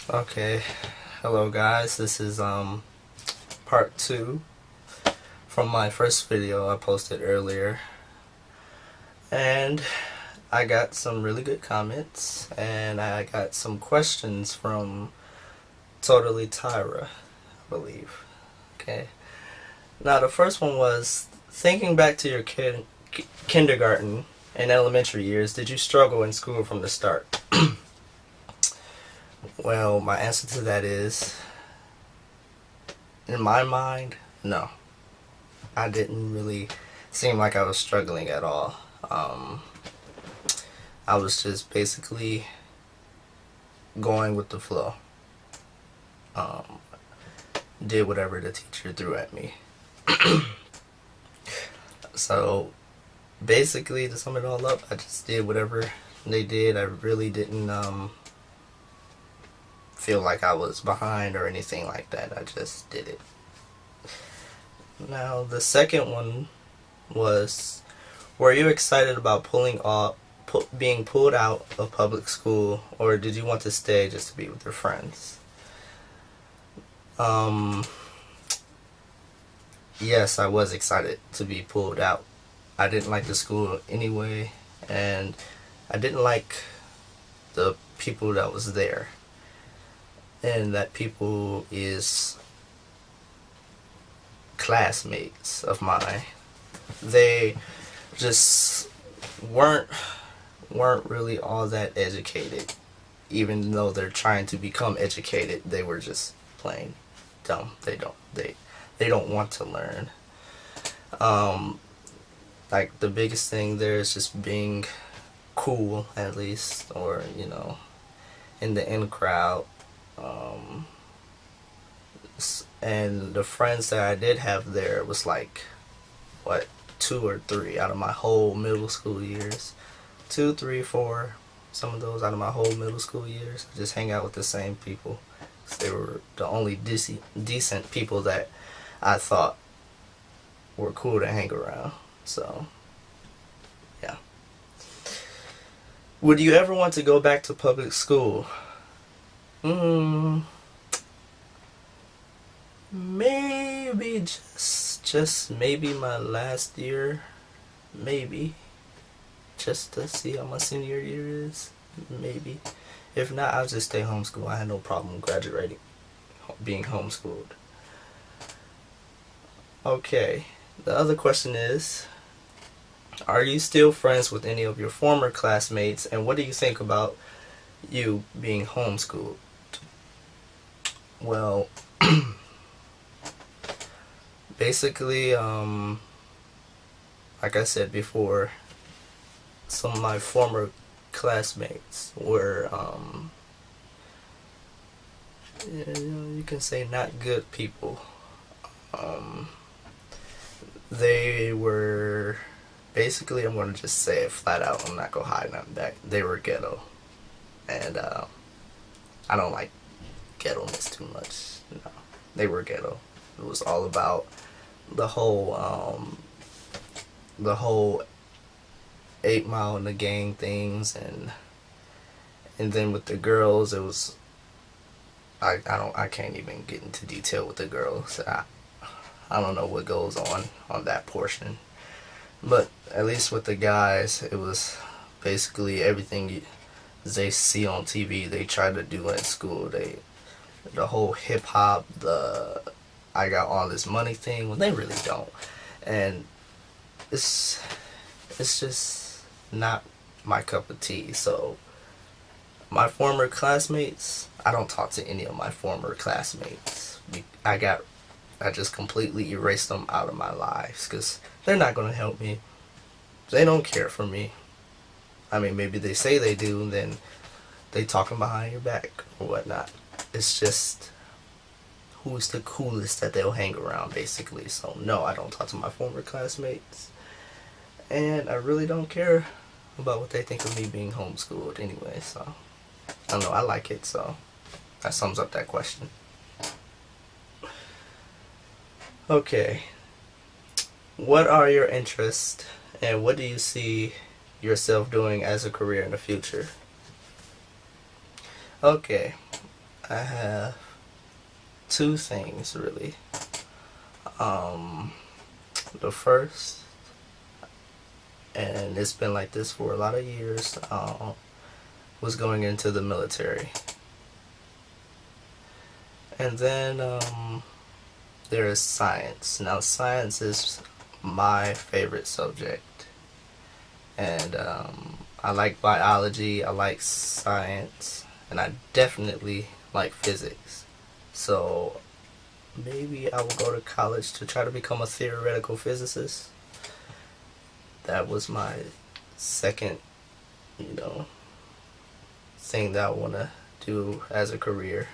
Okay, hello guys, this is part 2 from my first video I posted earlier, and I got some really good comments and I got some questions from Totally Tyra, I believe. Okay, now the first one was, thinking back to your kindergarten and elementary years, did you struggle in school from the start? Well, my answer to that is, in my mind, no. I didn't really seem like I was struggling at all. I was just basically going with the flow. Did whatever the teacher threw at me. So, basically, to sum it all up, I just did whatever they did. I really didn't feel like I was behind or anything like that. I just did it. Now the second one was, were you excited about being pulled out of public school, or did you want to stay just to be with your friends? Yes, I was excited to be pulled out. I didn't like the school anyway, and I didn't like the people that was there. And that people is classmates of mine. They just weren't really all that educated. Even though they're trying to become educated, they were just plain dumb. They don't want to learn. Like, the biggest thing there is just being cool, at least, or in the in crowd. And the friends that I did have there was like, what, 2 or 3 out of my whole middle school years. 2, 3, 4, some of those out of my whole middle school years. I just hang out with the same people. They were the only decent people that I thought were cool to hang around. So, yeah. Would you ever want to go back to public school? Maybe just maybe my last year, maybe, just to see how my senior year is, maybe. If not, I'll just stay homeschooled. I had no problem graduating, being homeschooled. Okay, the other question is, are you still friends with any of your former classmates, and what do you think about you being homeschooled? Well, basically, like I said before, some of my former classmates were, you can say, not good people. They were, basically, I'm going to just say it flat out, I'm not going to hide nothing back, they were ghetto. And I don't like ghetto-ness too much. No, they were ghetto. It was all about the whole 8 Mile in the gang things, and then with the girls, it was, I can't even get into detail with the girls. I don't know what goes on that portion, but at least with the guys, it was basically everything they see on TV they try to do in school. The whole hip hop, I got all this money thing, when they really don't. And it's just not my cup of tea. So my former classmates, I don't talk to any of my former classmates. I just completely erased them out of my lives, because they're not going to help me. They don't care for me. I mean, maybe they say they do, and then they talking behind your back or whatnot. It's just who's the coolest that they'll hang around, basically. So no, I don't talk to my former classmates, and I really don't care about what they think of me being homeschooled anyway. So I don't know, I like it, so that sums up that question. Okay, what are your interests, and what do you see yourself doing as a career in the future? Okay, I have two things really. The first, and it's been like this for a lot of years, was going into the military. And then there is science. Now, science is my favorite subject. And I like biology, I like science, and I definitely like physics. So maybe I will go to college to try to become a theoretical physicist. That was my second, you know, thing that I want to do as a career.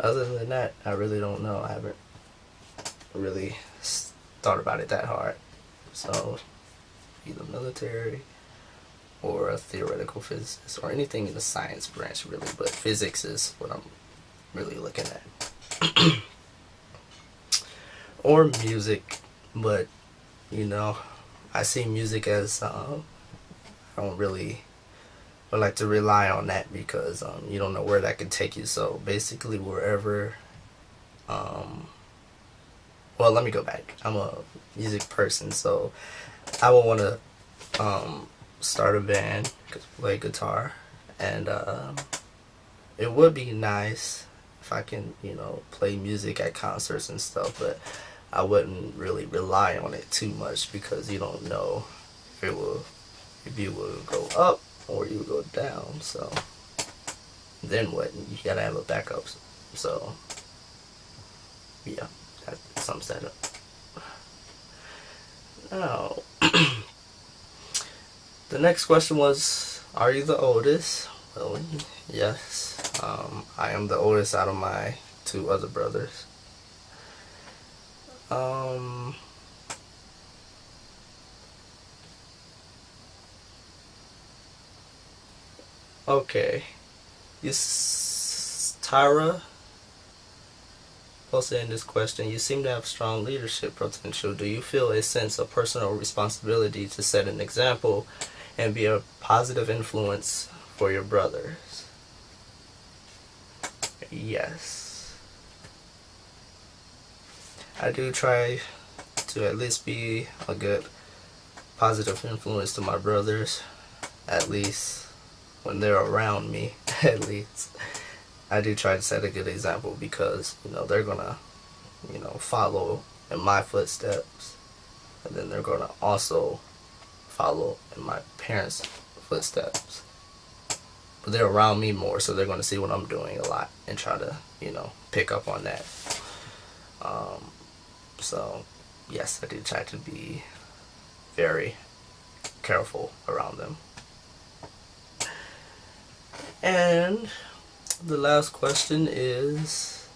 Other than that, I really don't know. I haven't really thought about it that hard. So, either military or a theoretical physicist or anything in the science branch, really. But physics is what I'm really looking at. Or music, but, you know, I see music as, I don't really would like to rely on that because you don't know where that could take you. So basically wherever, well, let me go back. I'm a music person, so I would want to start a band, play guitar, and it would be nice if I can, you know, play music at concerts and stuff, but I wouldn't really rely on it too much because you don't know if you will go up or you go down. So then what? You gotta have a backup. So yeah, that's some setup. Now, the next question was, are you the oldest? Well, yes. I am the oldest out of my two other brothers. Okay. Tyra posted in this question, you seem to have strong leadership potential. Do you feel a sense of personal responsibility to set an example and be a positive influence for your brothers? Yes. I do try to at least be a good positive influence to my brothers, at least when they're around me. At least I do try to set a good example because, you know, they're gonna, you know, follow in my footsteps, and then they're gonna also follow in my parents' footsteps. But they're around me more, so they're gonna see what I'm doing a lot and try to, you know, pick up on that. So yes, I do try to be very careful around them. And the last question is,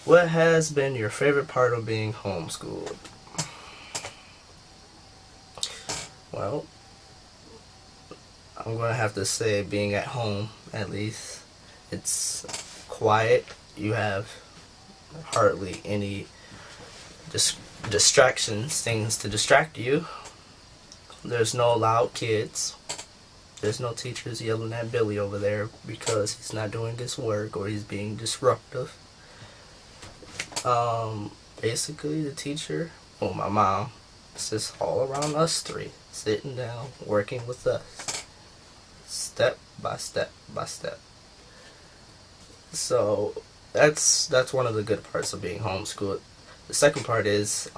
what has been your favorite part of being homeschooled? Well, I'm gonna have to say being at home, at least. It's quiet. You have hardly any distractions, things to distract you. There's no loud kids. There's no teachers yelling at Billy over there because he's not doing his work or he's being disruptive. Basically the teacher, well, my mom, it's just all around us three, sitting down, working with us, step by step by step. So that's one of the good parts of being homeschooled. The second part is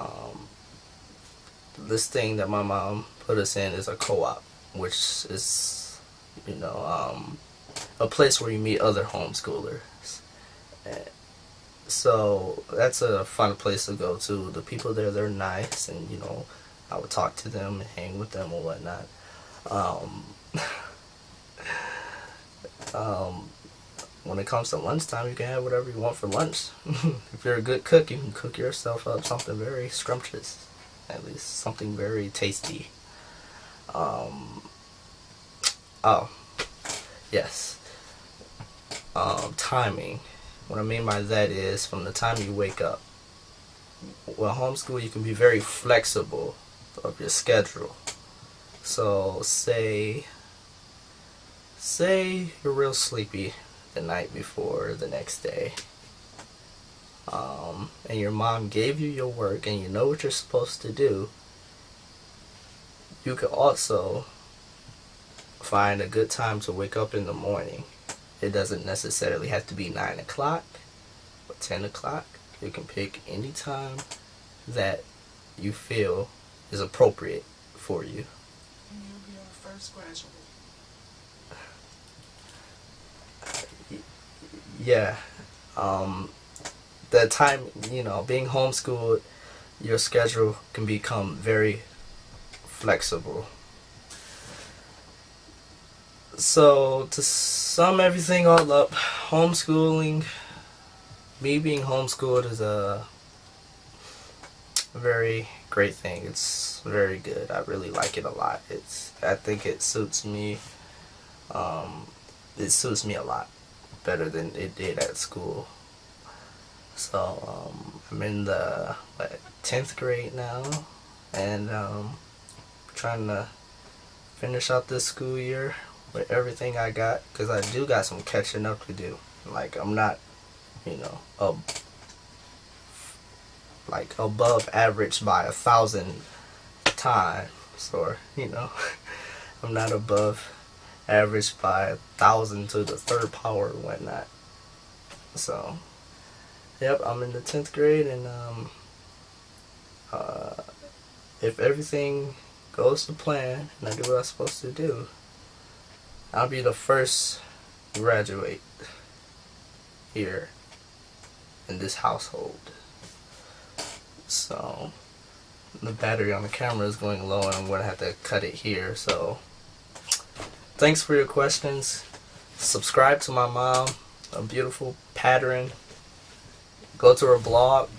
this thing that my mom put us in is a co-op, which is, you know, a place where you meet other homeschoolers. So that's a fun place to go to. The people there, they're nice, and, you know, I would talk to them and hang with them or whatnot. When it comes to lunchtime, you can have whatever you want for lunch. If you're a good cook, you can cook yourself up something very scrumptious, at least something very tasty. Oh, yes. Timing. What I mean by that is from the time you wake up. Well, homeschool, you can be very flexible of your schedule. So say you're real sleepy the night before the next day, and your mom gave you your work and you know what you're supposed to do, you could also find a good time to wake up in the morning. It doesn't necessarily have to be 9 o'clock or 10 o'clock. You can pick any time that you feel is appropriate for you. And you'll be our first graduate. Yeah. The time, being homeschooled, your schedule can become very flexible. So to sum everything all up, homeschooling, me being homeschooled is a very great thing. It's very good. I really like it a lot. I think it suits me. It suits me a lot better than it did at school. So I'm in the 10th grade now, and trying to finish out this school year with everything I got, because I do got some catching up to do. Like, I'm not, above average by 1,000 times, or I'm not above average by 1,000 to the third power or whatnot. So, yep, I'm in the 10th grade, and if everything goes to plan and I do what I'm supposed to do, I'll be the first to graduate here in this household. So the battery on the camera is going low and I'm going to have to cut it here. So thanks for your questions. Subscribe to my mom, a beautiful pattern. Go to her blog,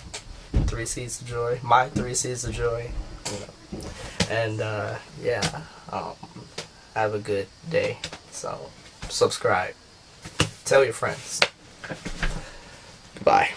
MyThreeSeedsofjoy, MyThreeSeedsofjoy. And have a good day. So subscribe. Tell your friends. Bye.